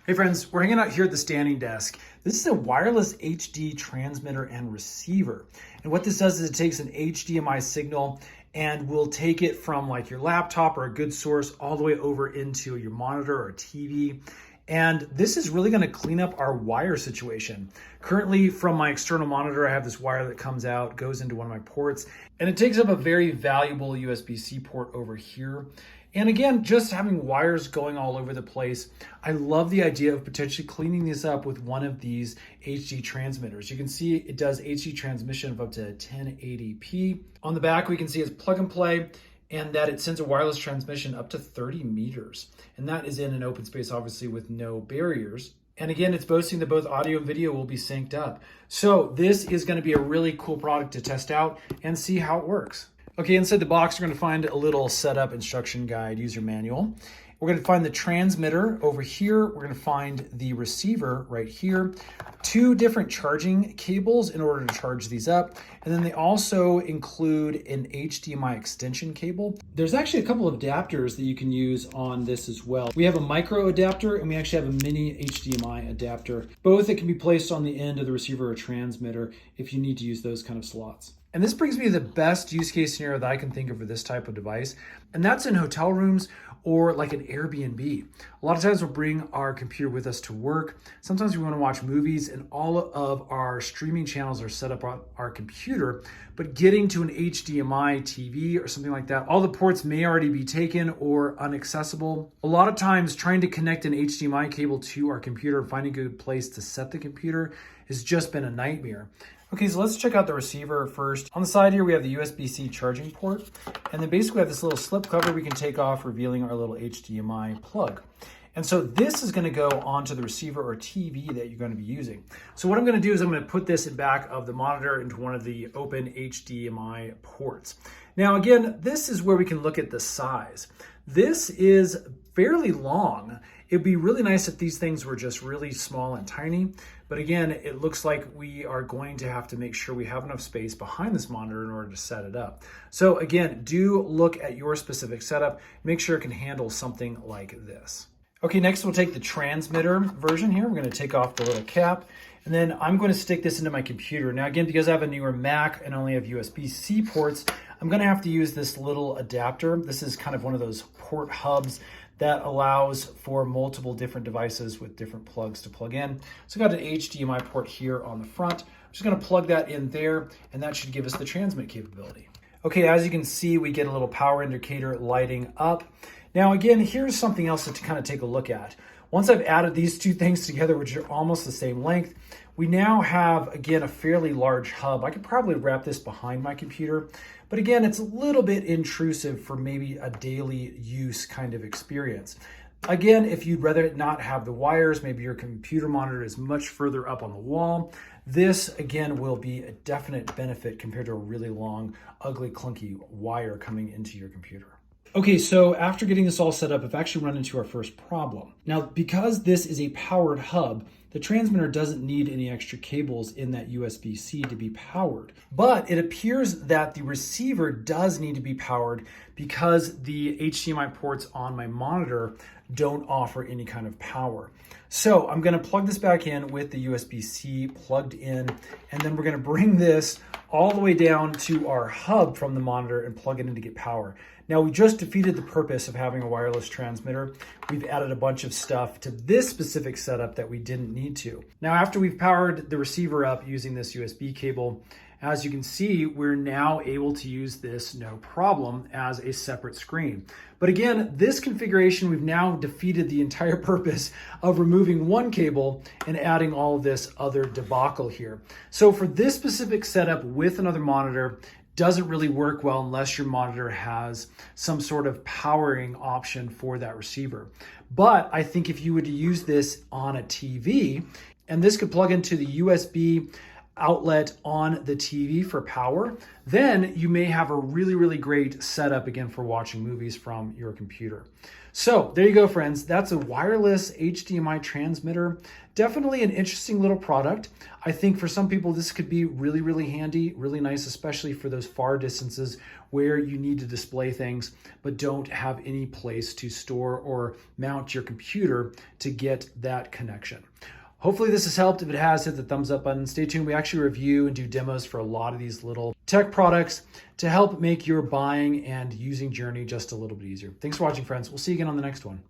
Hey friends, we're hanging out here at the standing desk. This is a wireless HD transmitter and receiver. And what this does is it takes an HDMI signal and will take it from like your laptop or a good source all the way over into your monitor or TV. And this is really gonna clean up our wire situation. Currently from my external monitor, I have this wire that comes out, goes into one of my ports, and it takes up a very valuable USB-C port over here. And again, just having wires going all over the place, I love the idea of potentially cleaning this up with one of these HD transmitters. You can see it does HD transmission of up to 1080p. On the back, we can see it's plug and play and that it sends a wireless transmission up to 30 meters. And that is in an open space, obviously, with no barriers. And again, it's boasting that both audio and video will be synced up. So this is going to be a really cool product to test out and see how it works. Okay, inside the box, we're going to find a little setup instruction guide, user manual. We're going to find the transmitter over here. We're going to find the receiver right here. Two different charging cables in order to charge these up. And then they also include an HDMI extension cable. There's actually a couple of adapters that you can use on this as well. We have a micro adapter and we actually have a mini HDMI adapter. Both that can be placed on the end of the receiver or transmitter if you need to use those kind of slots. And this brings me to the best use case scenario that I can think of for this type of device. And that's in hotel rooms or like an Airbnb. A lot of times we'll bring our computer with us to work. Sometimes we want to watch movies and all of our streaming channels are set up on our computer, but getting to an HDMI TV or something like that, all the ports may already be taken or inaccessible. A lot of times trying to connect an HDMI cable to our computer and finding a good place to set the computer has just been a nightmare. Okay, so let's check out the receiver first. On the side here, we have the USB-C charging port, and then basically we have this little slip cover we can take off, revealing our little HDMI plug. And so this is gonna go onto the receiver or TV that you're gonna be using. So what I'm gonna do is I'm gonna put this in back of the monitor into one of the open HDMI ports. Now again, this is where we can look at the size. This is fairly long. It'd be really nice if these things were just really small and tiny. But again, it looks like we are going to have to make sure we have enough space behind this monitor in order to set it up. So again, do look at your specific setup. Make sure it can handle something like this. Okay, next we'll take the transmitter version here. We're going to take off the little cap. And then I'm going to stick this into my computer. Now again, because I have a newer Mac and only have USB-C ports, I'm going to have to use this little adapter. This is kind of one of those port hubs that allows for multiple different devices with different plugs to plug in. So I've got an HDMI port here on the front. I'm just going to plug that in there, and that should give us the transmit capability. Okay, as you can see, we get a little power indicator lighting up. Now again, here's something else to kind of take a look at. Once I've added these two things together, which are almost the same length, we now have, again, a fairly large hub. I could probably wrap this behind my computer, but again, it's a little bit intrusive for maybe a daily use kind of experience. Again, if you'd rather not have the wires, maybe your computer monitor is much further up on the wall, this again will be a definite benefit compared to a really long, ugly, clunky wire coming into your computer. Okay, so after getting this all set up, I've actually run into our first problem. Now, because this is a powered hub, the transmitter doesn't need any extra cables in that USB-C to be powered. But it appears that the receiver does need to be powered because the HDMI ports on my monitor don't offer any kind of power. So I'm gonna plug this back in with the USB-C plugged in, and then we're gonna bring this all the way down to our hub from the monitor and plug it in to get power. Now we just defeated the purpose of having a wireless transmitter. We've added a bunch of stuff to this specific setup that we didn't need to. Now after we've powered the receiver up using this USB cable, as you can see, we're now able to use this no problem as a separate screen. But again, this configuration, we've now defeated the entire purpose of removing one cable and adding all of this other debacle here. So for this specific setup with another monitor, doesn't really work well unless your monitor has some sort of powering option for that receiver. But I think if you were to use this on a TV, and this could plug into the USB outlet on the TV for power, then you may have a really, really great setup again for watching movies from your computer. So there you go, friends. That's a wireless HDMI transmitter. Definitely an interesting little product. I think for some people, this could be really, really handy, really nice, especially for those far distances where you need to display things, but don't have any place to store or mount your computer to get that connection. Hopefully this has helped. If it has, hit the thumbs up button. Stay tuned. We actually review and do demos for a lot of these little tech products to help make your buying and using journey just a little bit easier. Thanks for watching, friends. We'll see you again on the next one.